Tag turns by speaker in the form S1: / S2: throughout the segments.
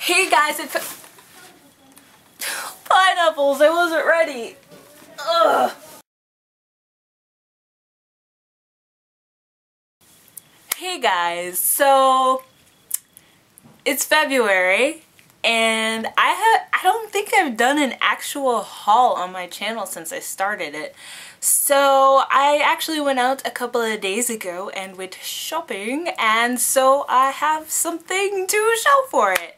S1: Hey guys, pineapples, I wasn't ready. Ugh. Hey guys, so it's February and I don't think I've done an actual haul on my channel since I started it. So I actually went out a couple of days ago and went shopping, and so I have something to show for it.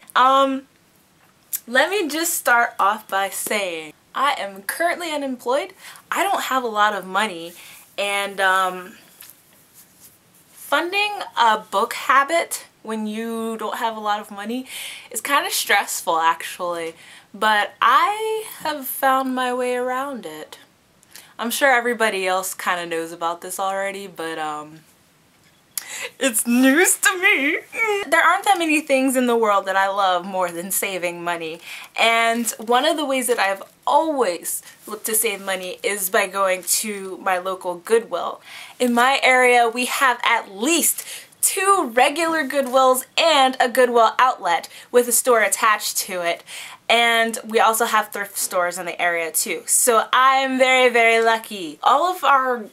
S1: Let me just start off by saying I am currently unemployed. I don't have a lot of money, and funding a book habit when you don't have a lot of money is kind of stressful actually, but I have found my way around it. I'm sure everybody else kind of knows about this already, but it's news to me. There aren't that many things in the world that I love more than saving money, and one of the ways that I've always looked to save money is by going to my local Goodwill. In my area we have at least 2 regular Goodwills and a Goodwill outlet with a store attached to it, and we also have thrift stores in the area too, so I'm very lucky. All of our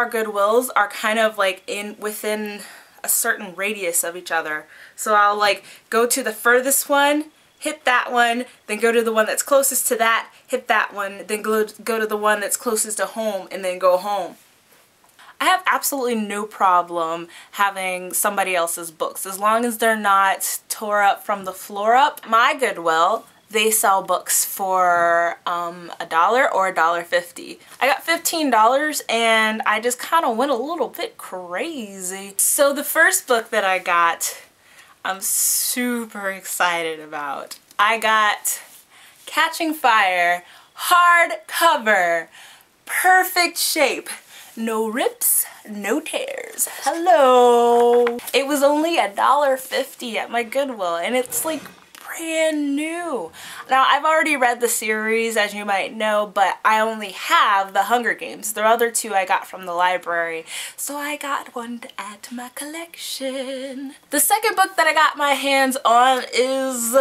S1: Goodwills are kind of like within a certain radius of each other. So I'll like go to the furthest one, hit that one, then go to the one that's closest to that, hit that one, then go to the one that's closest to home, and then go home. I have absolutely no problem having somebody else's books as long as they're not tore up from the floor up. My Goodwill, they sell books for $1 or $1.50. I got $15 and I just kind of went a little bit crazy. So the first book that I got, I'm super excited about. I got Catching Fire, hardcover, perfect shape, no rips, no tears. Hello! It was only $1.50 at my Goodwill, and it's like brand new. Now I've already read the series, as you might know, but I only have the Hunger Games. The other 2 I got from the library, so I got one to add to my collection. The second book that I got my hands on is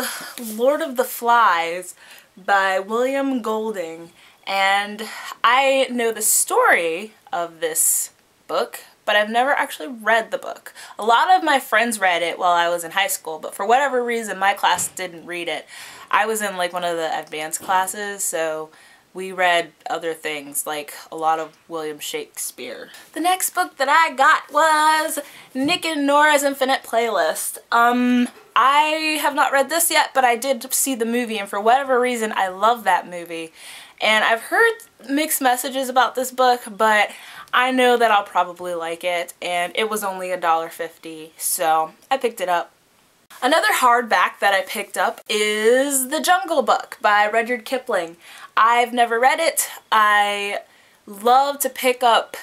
S1: Lord of the Flies by William Golding, and I know the story of this book, but I've never actually read the book. A lot of my friends read it while I was in high school, but for whatever reason my class didn't read it. I was in like one of the advanced classes, so we read other things, like a lot of William Shakespeare. The next book that I got was Nick and Nora's Infinite Playlist. I have not read this yet, but I did see the movie, and for whatever reason I love that movie. And I've heard mixed messages about this book, but I know that I'll probably like it, and it was only $1.50, so I picked it up. Another hardback that I picked up is The Jungle Book by Rudyard Kipling. I've never read it. I love to pick up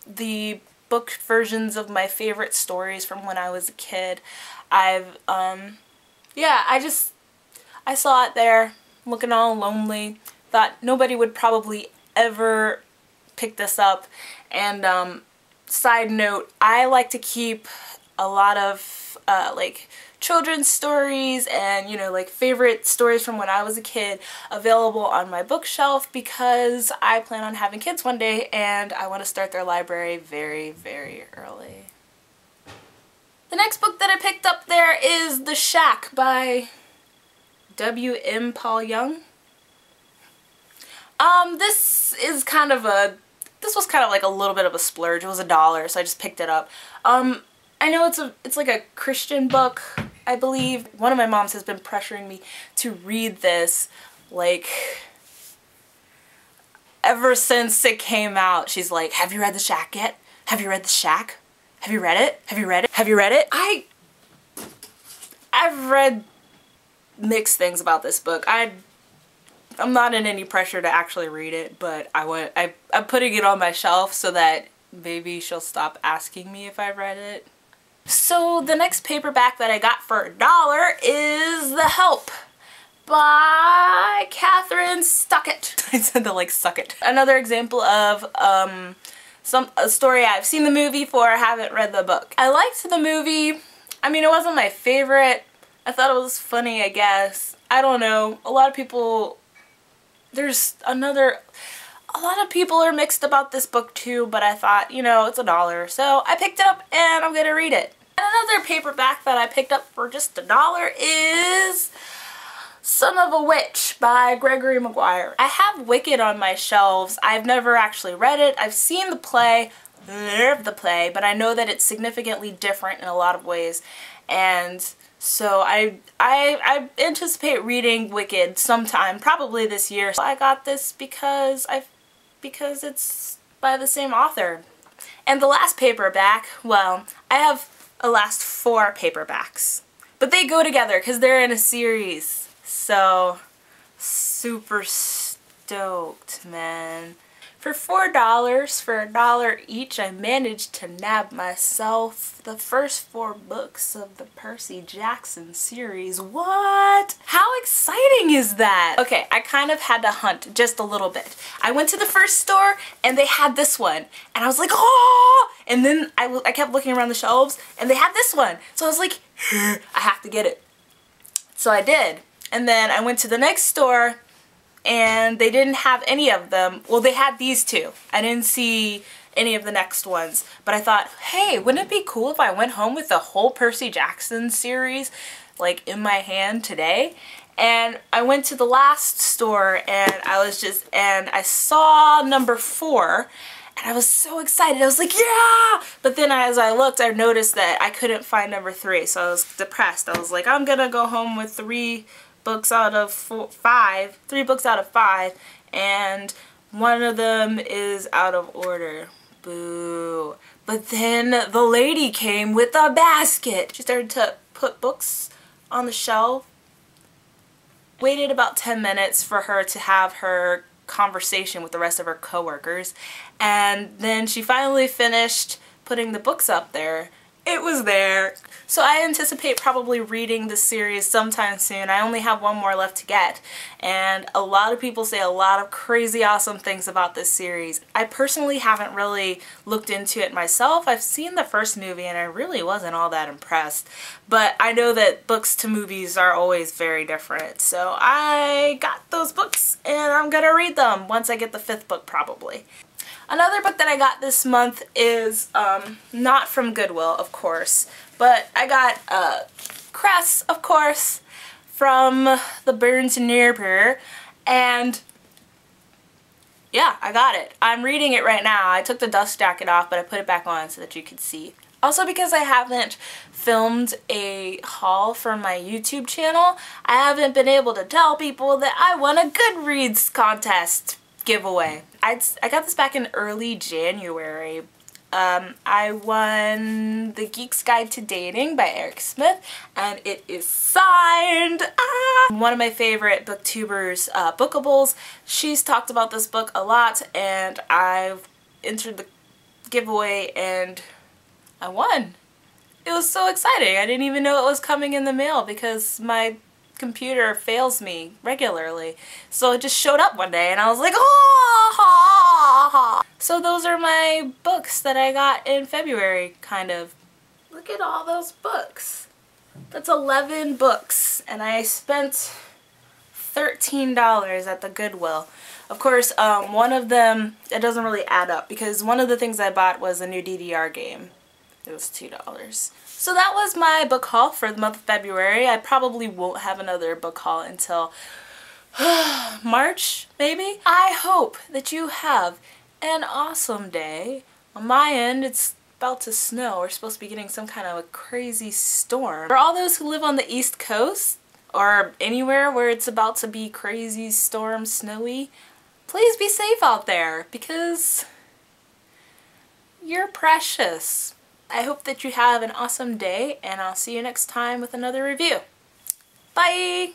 S1: the book versions of my favorite stories from when I was a kid. I saw it there, looking all lonely. Thought nobody would probably ever pick this up, and side note, I like to keep a lot of like children's stories and, you know, like favorite stories from when I was a kid available on my bookshelf, because I plan on having kids one day and I want to start their library very early. The next book that I picked up there is The Shack by W.M. Paul Young. This was kind of like a little bit of a splurge. It was $1, so I just picked it up. I know it's like a Christian book, I believe. One of my moms has been pressuring me to read this, like, ever since it came out. She's like, "Have you read The Shack yet? Have you read The Shack? Have you read it? Have you read it? Have you read it?" I've read mixed things about this book. I'm not in any pressure to actually read it, but I'm putting it on my shelf so that maybe she'll stop asking me if I've read it. So the next paperback that I got for $1 is The Help by Kathryn Stuckett. I said to like suck it. Another example of a story I've seen the movie for, haven't read the book. I liked the movie. I mean, it wasn't my favorite I thought it was funny, I guess. I don't know. A lot of people are mixed about this book too, but I thought, you know, it's $1. So I picked it up and I'm gonna read it. And another paperback that I picked up for just $1 is Son of a Witch by Gregory Maguire. I have Wicked on my shelves. I've never actually read it. I've seen the play, but I know that it's significantly different in a lot of ways. And so I anticipate reading Wicked sometime, probably this year. So I got this because it's by the same author. And the last paperback, well, I have a last 4 paperbacks. But they go together because they're in a series. So, super stoked, man. For $4, for $1 each, I managed to nab myself the first 4 books of the Percy Jackson series. What? How exciting is that? Okay, I kind of had to hunt just a little bit. I went to the first store and they had this one. And I was like, oh! And then I kept looking around the shelves and they had this one. So I was like, I have to get it. So I did. And then I went to the next store and they didn't have any of them. Well, they had these 2. I didn't see any of the next ones. But I thought, hey, wouldn't it be cool if I went home with the whole Percy Jackson series, like, in my hand today? And I went to the last store and I saw number 4 and I was so excited. I was like, yeah! But then as I looked, I noticed that I couldn't find number 3. So I was depressed. I was like, I'm gonna go home with 3 books out of 5, 3 books out of 5, and one of them is out of order. Boo. But then the lady came with a basket. She started to put books on the shelf. Waited about 10 minutes for her to have her conversation with the rest of her coworkers, and then she finally finished putting the books up there. It was there. So I anticipate probably reading this series sometime soon. I only have 1 more left to get, and a lot of people say a lot of crazy awesome things about this series. I personally haven't really looked into it myself. I've seen the first movie and I really wasn't all that impressed, but I know that books to movies are always very different. So I got those books and I'm gonna read them once I get the 5th book probably. Another book that I got this month is not from Goodwill, of course, but I got Cress, of course, from the Barnes & Noble, and yeah, I got it. I'm reading it right now. I took the dust jacket off, but I put it back on so that you could see. Also, because I haven't filmed a haul for my YouTube channel, I haven't been able to tell people that I won a Goodreads contest giveaway. I got this back in early January. I won The Geek's Guide to Dating by Eric Smith, and it is signed! One of my favorite booktubers, Bookables, she's talked about this book a lot, and I've entered the giveaway and I won. It was so exciting. I didn't even know it was coming in the mail because my computer fails me regularly. So it just showed up one day and I was like, oh! So those are my books that I got in February, kind of. Look at all those books. That's 11 books and I spent $13 at the Goodwill. Of course, one of them, it doesn't really add up because one of the things I bought was a new DDR game. It was $2. So that was my book haul for the month of February. I probably won't have another book haul until March, maybe? I hope that you have an awesome day. On my end, it's about to snow. We're supposed to be getting some kind of a crazy storm. For all those who live on the East Coast, or anywhere where it's about to be crazy storm, snowy, please be safe out there because you're precious. I hope that you have an awesome day, and I'll see you next time with another review. Bye!